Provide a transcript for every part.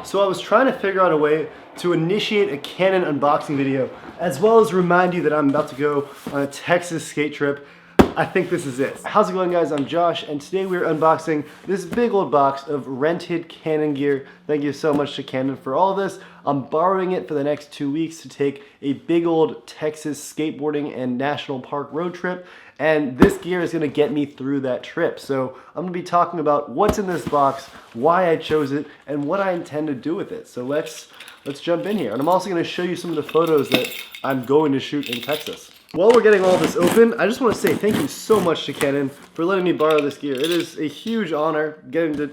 So I was trying to figure out a way to initiate a Canon unboxing video, as well as remind you that I'm about to go on a Texas skate trip. I think this is it. How's it going, guys? I'm Josh, and today we're unboxing this big old box of rented Canon gear. Thank you so much to Canon for all of this. I'm borrowing it for the next 2 weeks to take a big old Texas skateboarding and national park road trip, and this gear is gonna get me through that trip. So I'm gonna be talking about what's in this box, why I chose it, and what I intend to do with it. So let's jump in here. And I'm also gonna show you some of the photos that I'm going to shoot in Texas. While we're getting all this open, I just want to say thank you so much to Canon for letting me borrow this gear. It is a huge honor getting to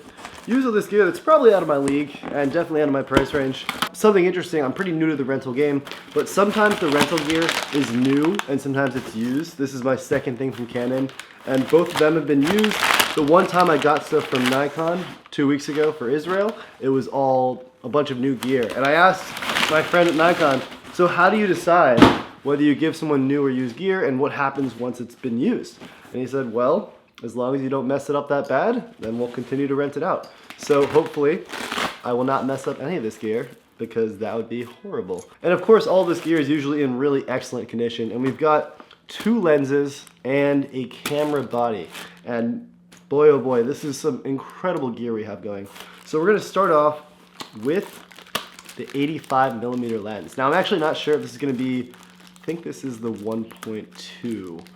use all this gear that's probably out of my league and definitely out of my price range. Something interesting, I'm pretty new to the rental game, but sometimes the rental gear is new and sometimes it's used. This is my second thing from Canon, and both of them have been used. The one time I got stuff from Nikon 2 weeks ago for Israel, it was all a bunch of new gear. And I asked my friend at Nikon, so how do you decide whether you give someone new or used gear and what happens once it's been used? And he said, well, as long as you don't mess it up that bad, then we'll continue to rent it out. So hopefully I will not mess up any of this gear, because that would be horrible. And of course, all this gear is usually in really excellent condition, and we've got 2 lenses and a camera body. And boy, oh boy, this is some incredible gear we have going. So we're gonna start off with the 85mm lens. Now I'm actually not sure if this is gonna be, I think this is the 1.2.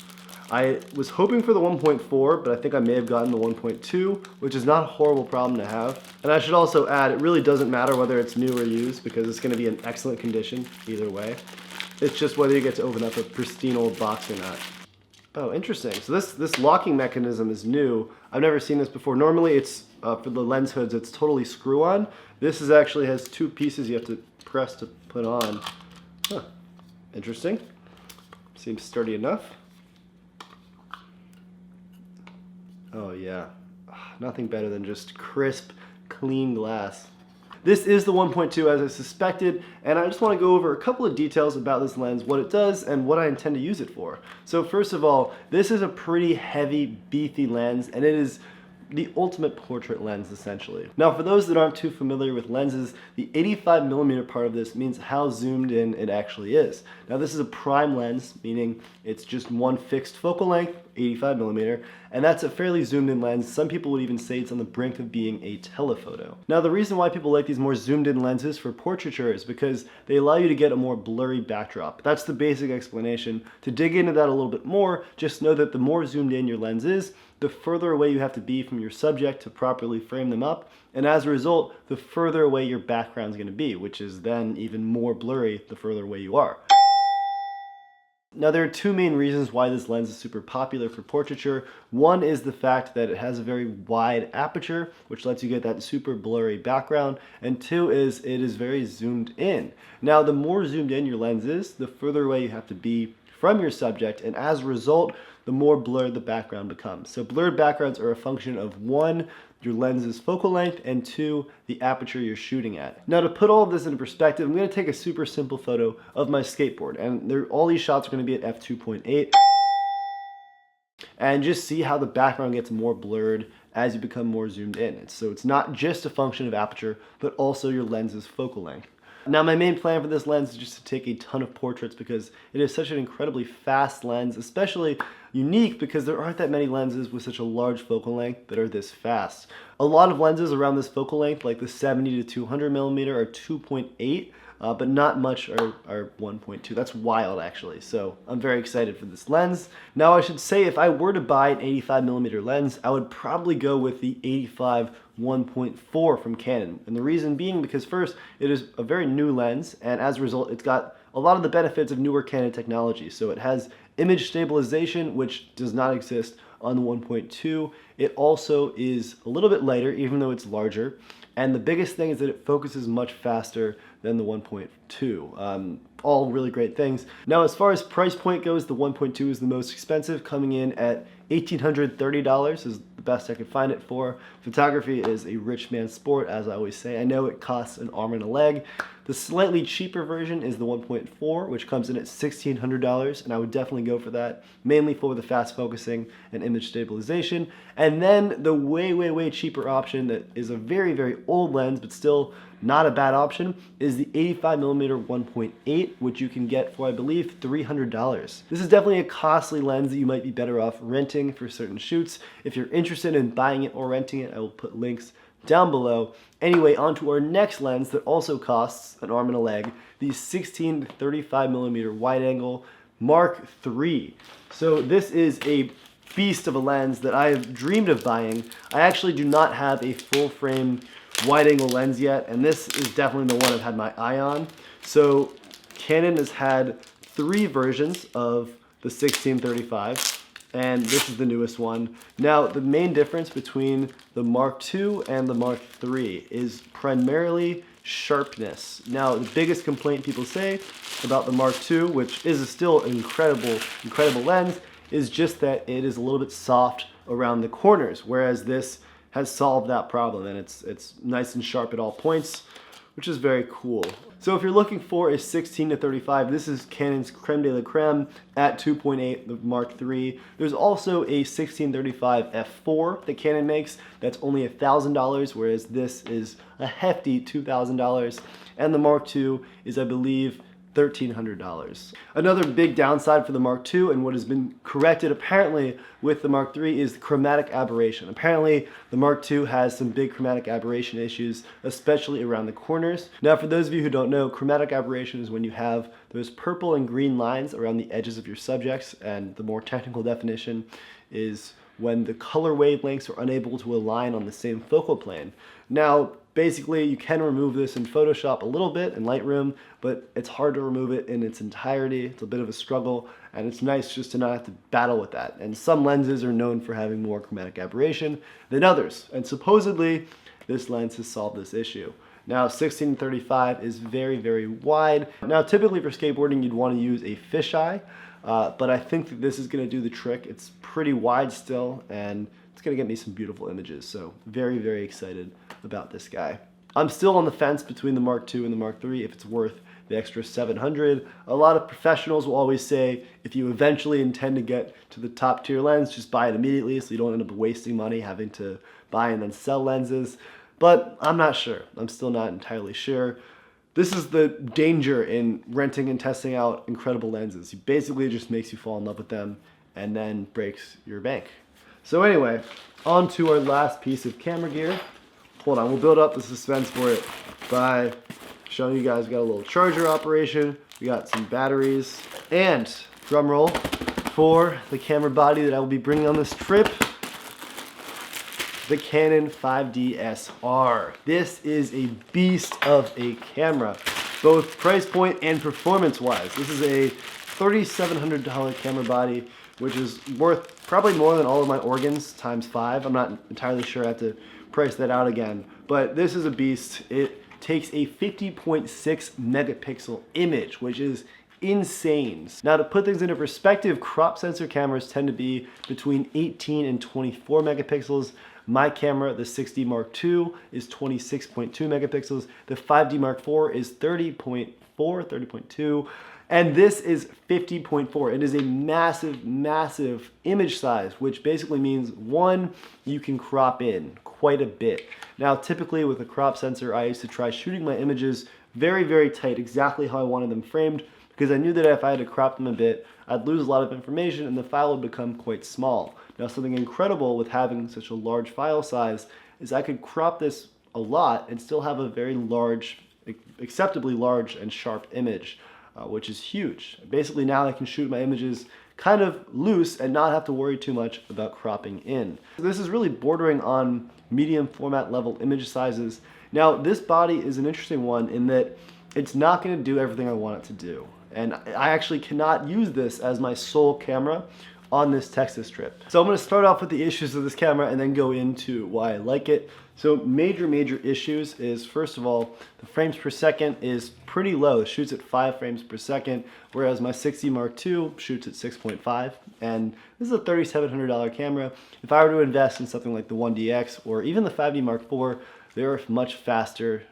I was hoping for the 1.4, but I think I may have gotten the 1.2, which is not a horrible problem to have. And I should also add, it really doesn't matter whether it's new or used, because it's gonna be in excellent condition either way. It's just whether you get to open up a pristine old box or not. Oh, interesting. So this locking mechanism is new. I've never seen this before. Normally it's, for the lens hoods, it's totally screw-on. This is actually has 2 pieces you have to press to put on. Huh. Interesting. Seems sturdy enough. Oh yeah, nothing better than just crisp, clean glass. This is the 1.2 as I suspected, and I just want to go over a couple of details about this lens, what it does, and what I intend to use it for. So first of all, this is a pretty heavy, beefy lens, and it is the ultimate portrait lens, essentially. Now, for those that aren't too familiar with lenses, the 85mm part of this means how zoomed in it actually is. Now, this is a prime lens, meaning it's just one fixed focal length, 85mm, and that's a fairly zoomed in lens. Some people would even say it's on the brink of being a telephoto. Now, the reason why people like these more zoomed in lenses for portraiture is because they allow you to get a more blurry backdrop. That's the basic explanation. To dig into that a little bit more, just know that the more zoomed in your lens is, the further away you have to be from your subject to properly frame them up, and as a result, the further away your background is going to be, which is then even more blurry the further away you are. Now, there are 2 main reasons why this lens is super popular for portraiture. One is the fact that it has a very wide aperture, which lets you get that super blurry background, and 2 is it is very zoomed in. Now, the more zoomed in your lens is, the further away you have to be from your subject, and as a result, the more blurred the background becomes. So blurred backgrounds are a function of 1, your lens's focal length, and 2, the aperture you're shooting at. Now, to put all of this into perspective, I'm going to take a super simple photo of my skateboard, and all these shots are going to be at f2.8, and just see how the background gets more blurred as you become more zoomed in. So it's not just a function of aperture, but also your lens's focal length. Now, my main plan for this lens is just to take a ton of portraits, because it is such an incredibly fast lens, especially unique because there aren't that many lenses with such a large focal length that are this fast. A lot of lenses around this focal length, like the 70 to 200mm, are 2.8, but not much are 1.2. That's wild, actually. So I'm very excited for this lens. Now, I should say, if I were to buy an 85mm lens, I would probably go with the 85 1.4 from Canon. And the reason being because, first, it is a very new lens, and as a result, it's got a lot of the benefits of newer Canon technology. So it has image stabilization, which does not exist on the 1.2. It also is a little bit lighter, even though it's larger. And the biggest thing is that it focuses much faster than the 1.2. All really great things. Now, as far as price point goes, the 1.2 is the most expensive, coming in at $1,830 is the best I could find it for. Photography is a rich man's sport, as I always say. I know it costs an arm and a leg. The slightly cheaper version is the 1.4, which comes in at $1,600, and I would definitely go for that, mainly for the fast focusing and image stabilization. And then the way cheaper option that is a very old lens, but still not a bad option, is the 85mm 1.8, which you can get for, I believe, $300. This is definitely a costly lens that you might be better off renting for certain shoots. If you're interested in buying it or renting it, I will put links down below. Anyway, on to our next lens that also costs an arm and a leg, the 16 to 35mm wide angle Mark III. So this is a beast of a lens that I have dreamed of buying. I actually do not have a full frame wide angle lens yet, and this is definitely the one I've had my eye on. So Canon has had 3 versions of the 16-35, and this is the newest one. Now, the main difference between the Mark II and the Mark III is primarily sharpness. Now, the biggest complaint people say about the Mark II, which is still an incredible lens, is just that it is a little bit soft around the corners, whereas this has solved that problem, and it's nice and sharp at all points, which is very cool. So if you're looking for a 16 to 35, this is Canon's creme de la creme at 2.8, the Mark III. There's also a 16-35 f4 that Canon makes that's only $1,000, whereas this is a hefty $2,000. And the Mark II is, I believe, $1,300. Another big downside for the Mark II, and what has been corrected apparently with the Mark III, is the chromatic aberration. Apparently the Mark II has some big chromatic aberration issues, especially around the corners. Now, for those of you who don't know, chromatic aberration is when you have those purple and green lines around the edges of your subjects, and the more technical definition is when the color wavelengths are unable to align on the same focal plane. Now, basically, you can remove this in Photoshop a little bit in Lightroom, but it's hard to remove it in its entirety. It's a bit of a struggle, and it's nice just to not have to battle with that. And some lenses are known for having more chromatic aberration than others, and supposedly this lens has solved this issue. Now, 16-35 is very wide. Now, typically for skateboarding, you'd want to use a fisheye, but I think that this is going to do the trick. It's pretty wide still, and it's going to get me some beautiful images, so very excited about this guy. I'm still on the fence between the Mark II and the Mark III if it's worth the extra $700. A lot of professionals will always say if you eventually intend to get to the top tier lens, just buy it immediately so you don't end up wasting money having to buy and then sell lenses. But I'm not sure. I'm still not entirely sure. This is the danger in renting and testing out incredible lenses. It basically just makes you fall in love with them and then breaks your bank. So anyway, on to our last piece of camera gear. Hold on, we'll build up the suspense for it by showing you guys we got a little charger operation, we got some batteries, and drum roll for the camera body that I will be bringing on this trip, the Canon 5D-SR. This is a beast of a camera, both price point and performance wise. This is a $3,700 camera body, which is worth probably more than all of my organs times 5. I'm not entirely sure. I have to price that out again. But this is a beast. It takes a 50.6 megapixel image, which is insane. Now, to put things into perspective, crop sensor cameras tend to be between 18 and 24 megapixels. My camera, the 6D Mark II, is 26.2 megapixels. The 5D Mark IV is 30.2. And this is 50.4. It is a massive image size, which basically means, one, you can crop in quite a bit. Now, typically with a crop sensor, I used to try shooting my images very tight, exactly how I wanted them framed, because I knew that if I had to crop them a bit, I'd lose a lot of information and the file would become quite small. Now, something incredible with having such a large file size is I could crop this a lot and still have a very large, acceptably large and sharp image. Which is huge. Basically now I can shoot my images kind of loose and not have to worry too much about cropping in. This is really bordering on medium format level image sizes. Now, this body is an interesting one in that it's not going to do everything I want it to do. And I actually cannot use this as my sole camera on this Texas trip. So I'm going to start off with the issues of this camera and then go into why I like it. So major issues is, first of all, the frames per second is pretty low. It shoots at 5 frames per second, whereas my 60 Mark II shoots at 6.5. And this is a $3,700 camera. If I were to invest in something like the 1DX or even the 5D Mark IV, there are much faster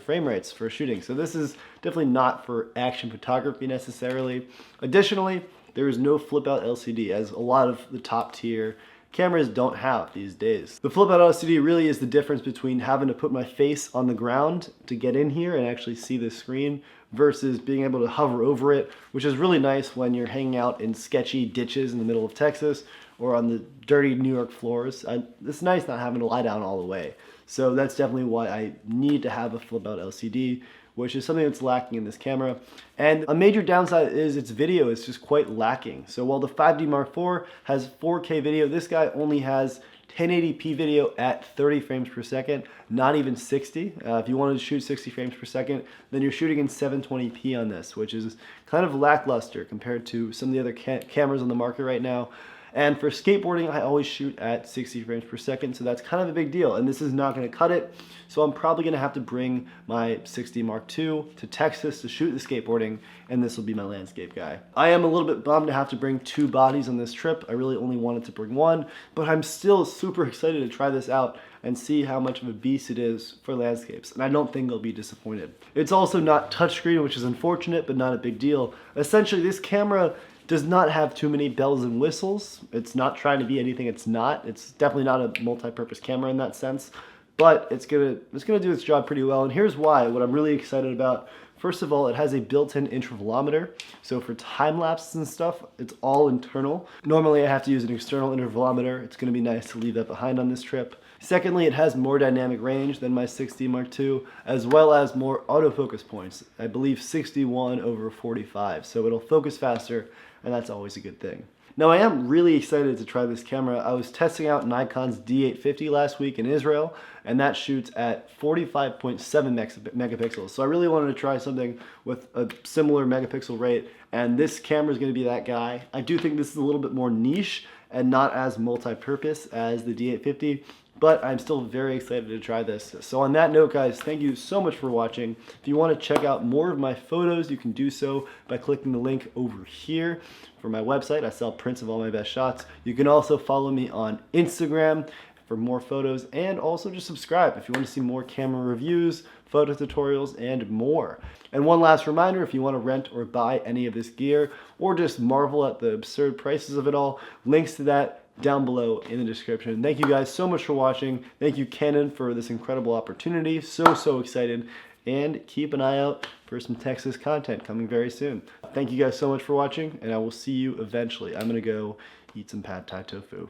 frame rates for shooting. So this is definitely not for action photography necessarily. Additionally, there is no flip out LCD, as a lot of the top tier cameras don't have these days. The flip out LCD really is the difference between having to put my face on the ground to get in here and actually see the screen versus being able to hover over it, which is really nice when you're hanging out in sketchy ditches in the middle of Texas or on the dirty New York floors. It's nice not having to lie down all the way. So that's definitely why I need to have a flip out LCD, which is something that's lacking in this camera. And a major downside is its video is just quite lacking. So while the 5D Mark IV has 4K video, this guy only has 1080p video at 30 frames per second, not even 60. If you wanted to shoot 60 frames per second, then you're shooting in 720p on this, which is kind of lackluster compared to some of the other cameras on the market right now. And for skateboarding, I always shoot at 60 frames per second, so that's kind of a big deal. And this is not going to cut it, so I'm probably going to have to bring my 60 Mark II to Texas to shoot the skateboarding, and this will be my landscape guy. I am a little bit bummed to have to bring 2 bodies on this trip. I really only wanted to bring 1, but I'm still super excited to try this out and see how much of a beast it is for landscapes, and I don't think I'll be disappointed. It's also not touchscreen, which is unfortunate, but not a big deal. Essentially, this camera does not have too many bells and whistles. It's not trying to be anything it's not. It's definitely not a multi-purpose camera in that sense, but it's gonna do its job pretty well. And here's why, what I'm really excited about. First of all, it has a built-in intervalometer. So for time lapses and stuff, it's all internal. Normally I have to use an external intervalometer. It's gonna be nice to leave that behind on this trip. Secondly, it has more dynamic range than my 60 Mark II, as well as more autofocus points. I believe 61 over 45, so it'll focus faster, and that's always a good thing. Now, I am really excited to try this camera. I was testing out Nikon's D850 last week in Israel, and that shoots at 45.7 megapixels. So I really wanted to try something with a similar megapixel rate, and this camera is going to be that guy. I do think this is a little bit more niche and not as multi-purpose as the D850, but I'm still very excited to try this. So on that note, guys, thank you so much for watching. If you want to check out more of my photos, you can do so by clicking the link over here for my website. I sell prints of all my best shots. You can also follow me on Instagram for more photos, and also just subscribe if you want to see more camera reviews, photo tutorials, and more. And one last reminder, if you want to rent or buy any of this gear, or just marvel at the absurd prices of it all, links to that down below in the description. Thank you guys so much for watching. Thank you, Canon, for this incredible opportunity. So excited. And keep an eye out for some Texas content coming very soon. Thank you guys so much for watching, and I will see you eventually. I'm gonna go eat some pad thai tofu.